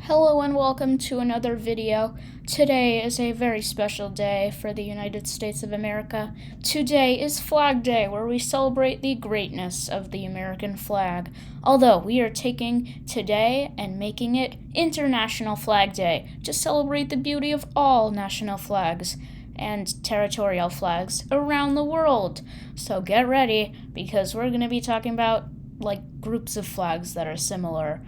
Hello and welcome to another video. Today is a very special day for the United States of America. Today is Flag Day, where we celebrate the greatness of the American flag. Although we are taking today and making it International Flag Day to celebrate the beauty of all national flags and territorial flags around the world. So get ready, because we're going to be talking about groups of flags that are similar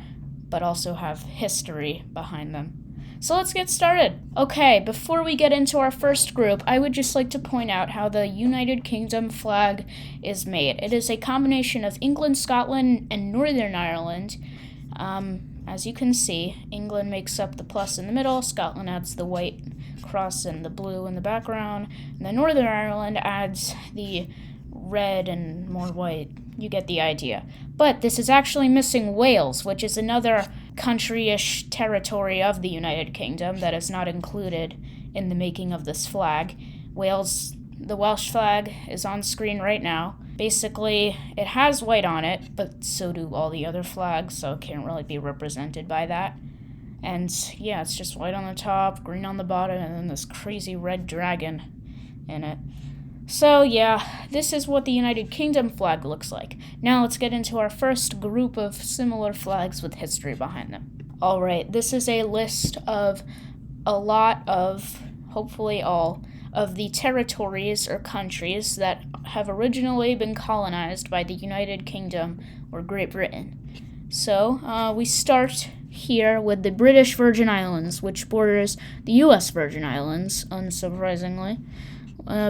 but also have history behind them. So let's get started. Okay, before we get into our first group, I would just like to point out how the United Kingdom flag is made. It is a combination of England, Scotland, and Northern Ireland. As you can see, England makes up the plus in the middle, Scotland adds the white cross and the blue in the background, and then Northern Ireland adds the red and more white. You get the idea. But this is actually missing Wales, which is another country-ish territory of the United Kingdom that is not included in the making of this flag. The Welsh flag is on screen right now. Basically, it has white on it, but so do all the other flags, so it can't really be represented by that. And yeah, it's just white on the top, green on the bottom, and then this crazy red dragon in it. So yeah, this is what the United Kingdom flag looks like. Now let's get into our first group of similar flags with history behind them. Alright, this is a list of a lot of, hopefully all, of the territories or countries that have originally been colonized by the United Kingdom or Great Britain. So we start here with the British Virgin Islands, which borders the U.S. Virgin Islands, unsurprisingly.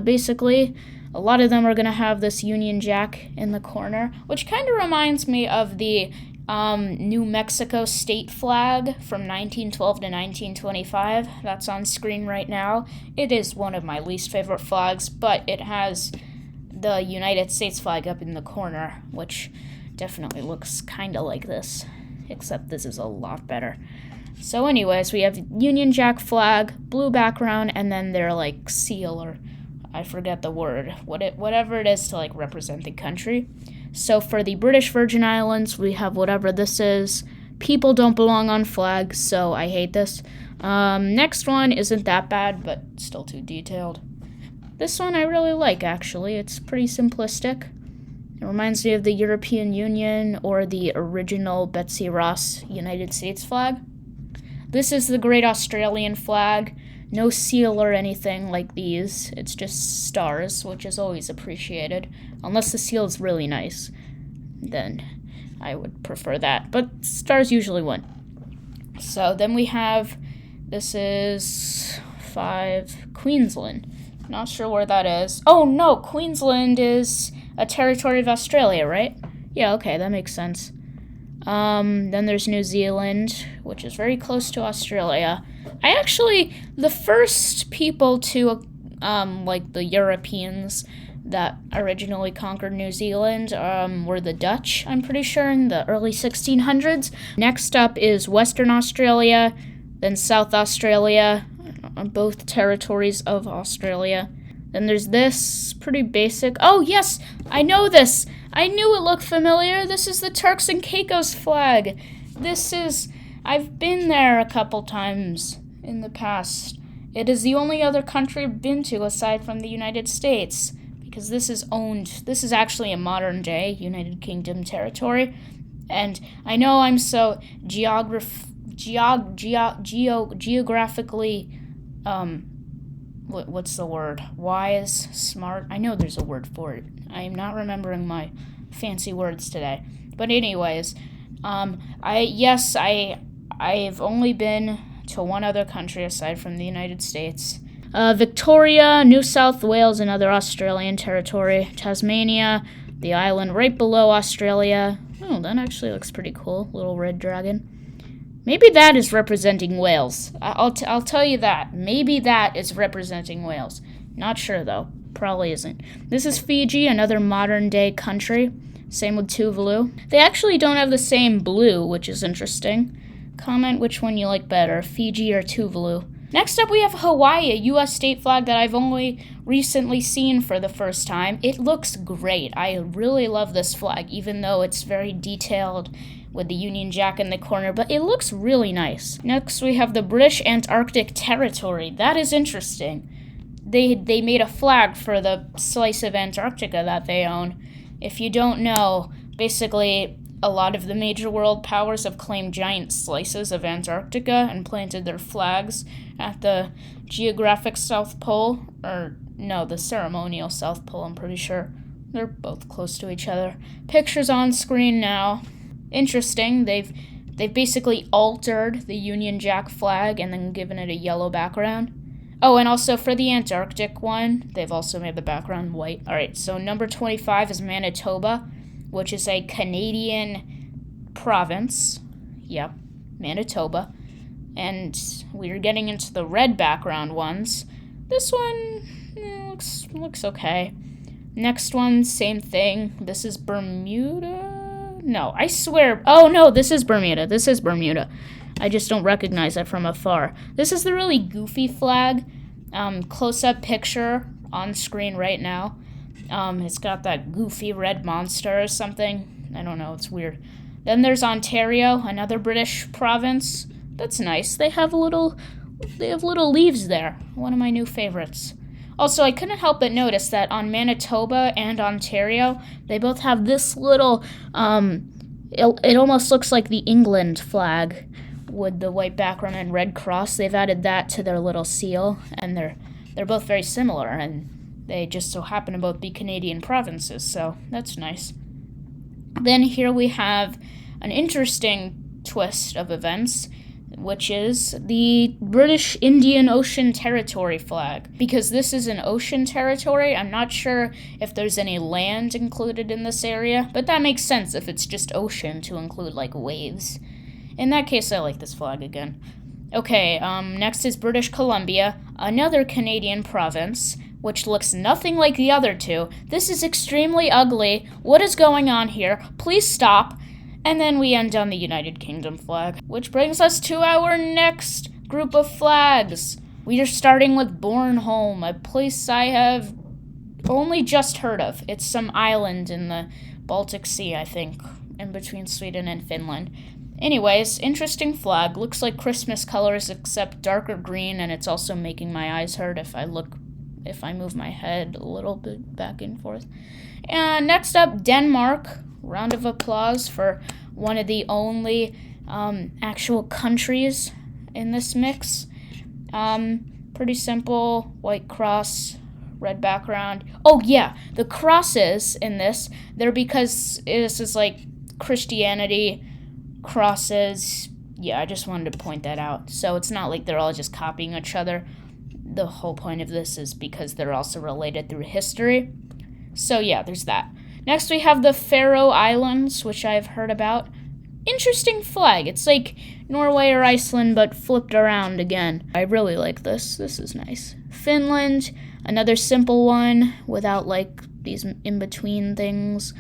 Basically, a lot of them are going to have this Union Jack in the corner, which kind of reminds me of the New Mexico state flag from 1912 to 1925. That's on screen right now. It is one of my least favorite flags, but it has the United States flag up in the corner, which definitely looks kind of like this, except this is a lot better. So anyways, we have Union Jack flag, blue background, and then their seal, or I forget the word, whatever it is to represent the country. So for the British Virgin Islands, we have whatever this is. People don't belong on flags, so I hate this. Next one isn't that bad, but still too detailed. This one I really like, actually. It's pretty simplistic. It reminds me of the European Union or the original Betsy Ross United States flag. This is the Great Australian flag. No seal or anything like these. It's just stars, which is always appreciated. Unless the seal is really nice, then I would prefer that. But stars usually win. So then we have, this is 5, Queensland. Not sure where that is. Oh no, Queensland is a territory of Australia, right? Yeah, okay, that makes sense. Then there's New Zealand, which is very close to Australia. The first people to, the Europeans that originally conquered New Zealand, were the Dutch, I'm pretty sure, in the early 1600s. Next up is Western Australia, then South Australia, both territories of Australia. Then there's this, pretty basic. Oh, yes, I know this. I knew it looked familiar. This is the Turks and Caicos flag. I've been there a couple times in the past. It is the only other country I've been to aside from the United States, because this is actually a modern day United Kingdom territory. And I know I'm so geographically, what's the word? Wise, smart. I know there's a word for it. I am not remembering my fancy words today. But anyways, I've only been to one other country aside from the United States. Victoria, New South Wales, another Australian territory. Tasmania, the island right below Australia. Oh, that actually looks pretty cool. Little red dragon. Maybe that is representing Wales. I'll tell you that. Maybe that is representing Wales. Not sure, though. Probably isn't. This is Fiji, another modern-day country. Same with Tuvalu. They actually don't have the same blue, which is interesting. Comment which one you like better, Fiji or Tuvalu. Next up, we have Hawaii, a U.S. state flag that I've only recently seen for the first time. It looks great. I really love this flag, even though it's very detailed with the Union Jack in the corner, but it looks really nice. Next, we have the British Antarctic Territory. That is interesting. They made a flag for the slice of Antarctica that they own. If you don't know, basically, a lot of the major world powers have claimed giant slices of Antarctica and planted their flags at the geographic South Pole, or no, the ceremonial South Pole, I'm pretty sure. They're both close to each other. Pictures on screen now. Interesting, they've basically altered the Union Jack flag and then given it a yellow background. Oh, and also for the Antarctic one, they've also made the background white. Alright, so number 25 is Manitoba, which is a Canadian province. Yep, Manitoba. And we're getting into the red background ones. This one looks okay. Next one, same thing. This is Bermuda? No, I swear. Oh, no, this is Bermuda. This is Bermuda. I just don't recognize it from afar. This is the really goofy flag. Close-up picture on screen right now. It's got that goofy red monster or something. I don't know, it's weird. Then there's Ontario, another British province. That's nice. They have little leaves there. One of my new favorites. Also, I couldn't help but notice that on Manitoba and Ontario, they both have this little, it almost looks like the England flag with the white background and red cross. They've added that to their little seal, and they're both very similar, and they just so happen to both be Canadian provinces, so that's nice. Then here we have an interesting twist of events, which is the British Indian Ocean Territory flag. Because this is an ocean territory, I'm not sure if there's any land included in this area, but that makes sense if it's just ocean to include, like, waves. In that case, I like this flag again. Okay, next is British Columbia, another Canadian province, which looks nothing like the other two. This is extremely ugly. What is going on here? Please stop. And then we end on the United Kingdom flag, which brings us to our next group of flags. We are starting with Bornholm, a place I have only just heard of. It's some island in the Baltic Sea, I think, in between Sweden and Finland. Anyways, interesting flag. Looks like Christmas colors except darker green, and it's also making my eyes hurt if I move my head a little bit back and forth. And next up, Denmark. Round of applause for one of the only actual countries in this mix. Pretty simple, white cross, red background. Oh yeah, the crosses in this, they're because this is like Christianity crosses. Yeah, I just wanted to point that out. So it's not like they're all just copying each other. The whole point of this is because they're also related through history. So yeah, there's that. Next we have the Faroe Islands, which I've heard about. Interesting flag. It's like Norway or Iceland, but flipped around again. I really like this. This is nice. Finland, another simple one without like these in-between things.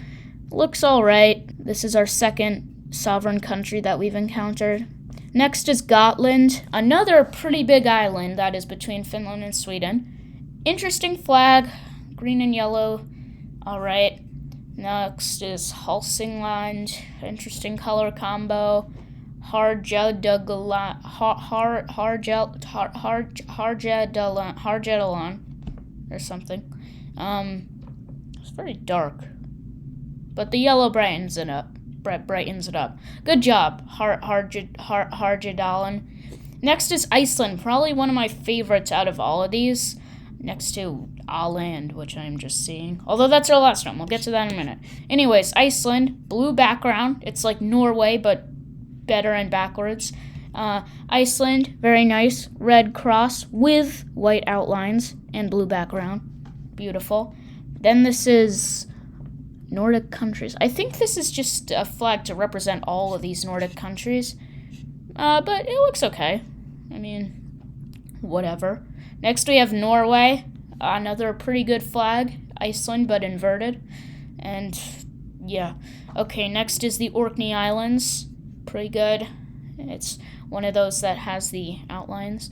Looks alright. This is our second sovereign country that we've encountered. Next is Gotland, another pretty big island that is between Finland and Sweden. Interesting flag, green and yellow. Alright. Next is Hälsingland, interesting color combo. Harjadelan, or something. It's very dark, but the yellow brightens it up. Good job, Harjadelan. Next is Iceland, probably one of my favorites out of all of these. Next to Åland, which I'm just seeing. Although that's our last one. We'll get to that in a minute. Anyways, Iceland, blue background. It's like Norway, but better and backwards. Iceland, very nice. Red cross with white outlines and blue background. Beautiful. Then this is Nordic countries. I think this is just a flag to represent all of these Nordic countries. But it looks okay. I mean, whatever. Next we have Norway, another pretty good flag, Iceland but inverted, and yeah. Okay, next is the Orkney Islands, pretty good. It's one of those that has the outlines,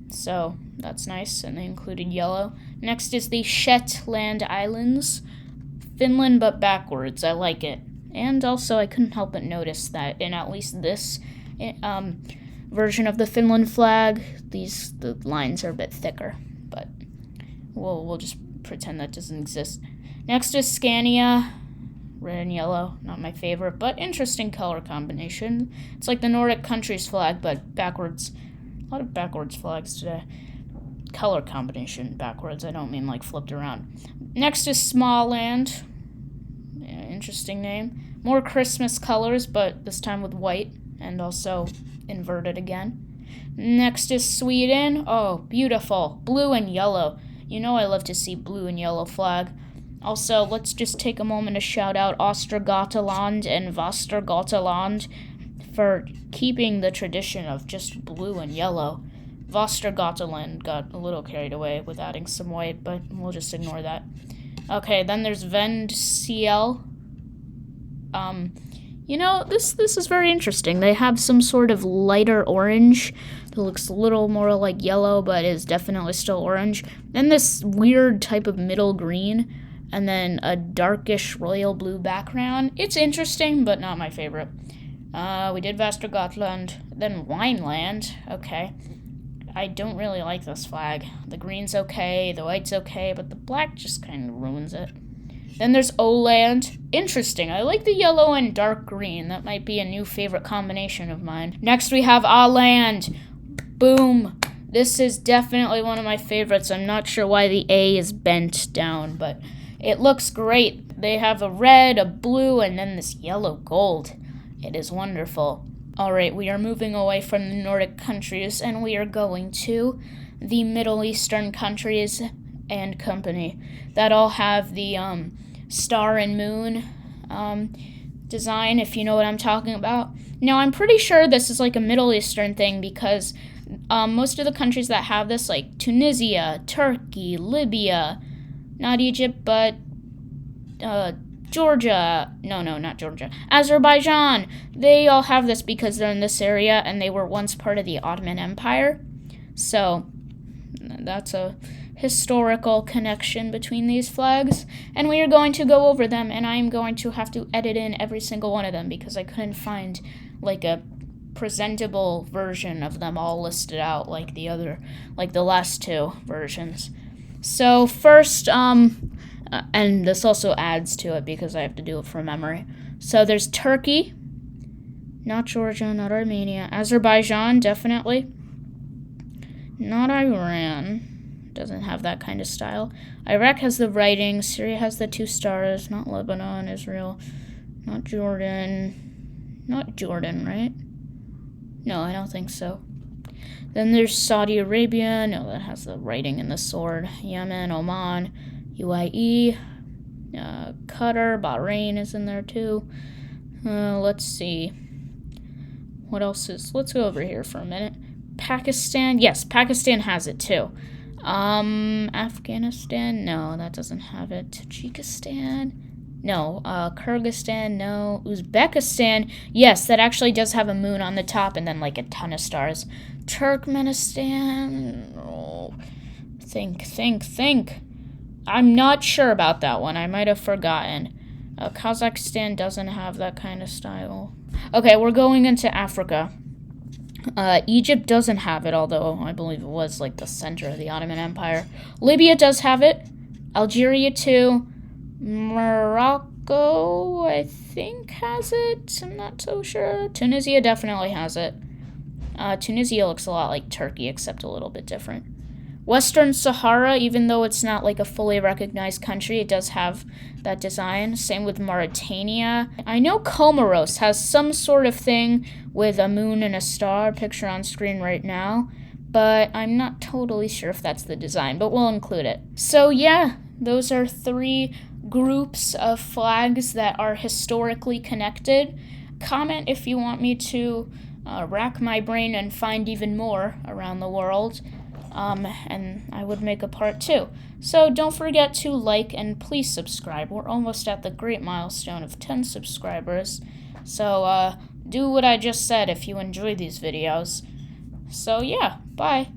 so that's nice, and they included yellow. Next is the Shetland Islands, Finland but backwards, I like it. And also, I couldn't help but notice that in at least this version of the Finland flag, the lines are a bit thicker. But we'll just pretend that doesn't exist. Next is Scania. Red and yellow, not my favorite, but interesting color combination. It's like the Nordic countries flag, but backwards. A lot of backwards flags today. Color combination backwards, I don't mean like flipped around. Next is Småland. Yeah, interesting name. More Christmas colors, but this time with white, and also inverted again. Next is Sweden. Oh, beautiful. Blue and yellow. You know I love to see blue and yellow flag. Also, let's just take a moment to shout out Östergötland and Västergötland for keeping the tradition of just blue and yellow. Västergötland got a little carried away with adding some white, but we'll just ignore that. Okay, then there's Vendsyssel. This is very interesting. They have some sort of lighter orange that looks a little more like yellow, but is definitely still orange. Then this weird type of middle green, and then a darkish royal blue background. It's interesting, but not my favorite. We did Västergötland, then Wineland. Okay. I don't really like this flag. The green's okay, the white's okay, but the black just kind of ruins it. Then there's Åland. Interesting. I like the yellow and dark green. That might be a new favorite combination of mine. Next we have Åland. Boom. This is definitely one of my favorites. I'm not sure why the A is bent down, but it looks great. They have a red, a blue, and then this yellow gold. It is wonderful. Alright, we are moving away from the Nordic countries, and we are going to the Middle Eastern countries and company that all have the star and moon design, if you know what I'm talking about. Now, I'm pretty sure this is like a Middle Eastern thing because most of the countries that have this, like Tunisia, Turkey, Libya, not Egypt, but Georgia. No, not Georgia. Azerbaijan. They all have this because they're in this area and they were once part of the Ottoman Empire. So that's a historical connection between these flags. And we are going to go over them, and I am going to have to edit in every single one of them because I couldn't find like a presentable version of them all listed out like the last two versions. So first, and this also adds to it because I have to do it from memory. So there's Turkey, not Georgia, not Armenia. Azerbaijan, definitely. Not Iran, doesn't have that kind of style. Iraq has the writing. Syria has the 2 stars. Not Lebanon, Israel, not Jordan. Not Jordan, right? No, I don't think so. Then there's Saudi Arabia. No, that has the writing and the sword. Yemen, Oman, UAE, Qatar, Bahrain is in there too. Let's see. What else is... Let's go over here for a minute. Pakistan. Yes, Pakistan has it too. Afghanistan. No, that doesn't have it. Tajikistan. No. Kyrgyzstan. No. Uzbekistan. Yes, that actually does have a moon on the top and then like a ton of stars. Turkmenistan. Oh, think. I'm not sure about that one. I might have forgotten. Kazakhstan doesn't have that kind of style. Okay, we're going into Africa. Egypt doesn't have it, although I believe it was like the center of the Ottoman Empire. Libya does have it. Algeria too. Morocco, I think, has it. I'm not so sure. Tunisia definitely has it. Tunisia looks a lot like Turkey, except a little bit different. Western Sahara, even though it's not like a fully recognized country, it does have that design. Same with Mauritania. I know Comoros has some sort of thing with a moon and a star, picture on screen right now, but I'm not totally sure if that's the design, but we'll include it. So yeah, those are 3 groups of flags that are historically connected. Comment if you want me to rack my brain and find even more around the world. And I would make a part 2. So don't forget to like and please subscribe. We're almost at the great milestone of 10 subscribers. So do what I just said if you enjoy these videos. So yeah, bye.